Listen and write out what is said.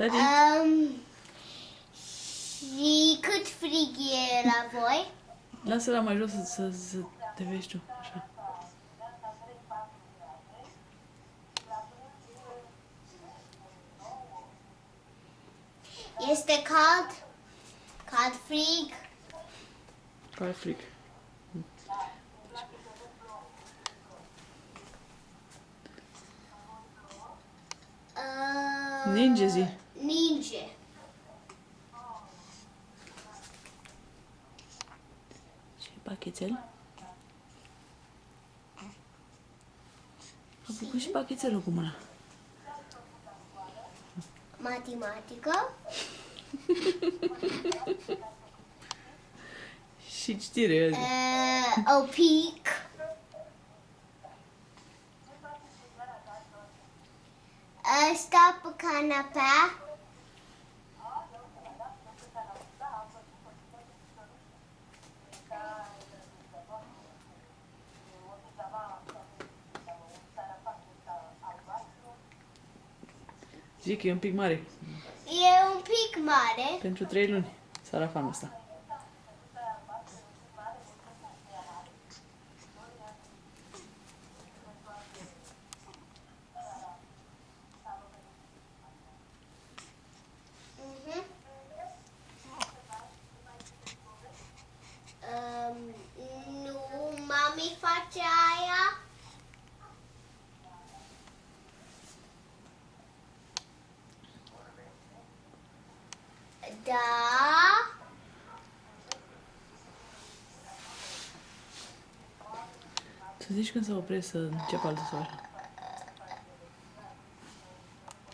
Tati? Și cât frig e la voi? Lasă-la mai jos să te vezi tu. Așa. Este cald? Cald, frig? Care fric. Ninge zi. Ninge. Și pachetel? A făcut și pachetelul cu mâna. Matematică? Și citire. O pic. Sta pe canapea. Zic că e un pic mare. E un pic mare. Pentru 3 luni. Sarafanul ăsta. Nu, mami face aia. Da. Să zici când să opresc să încep altă soare.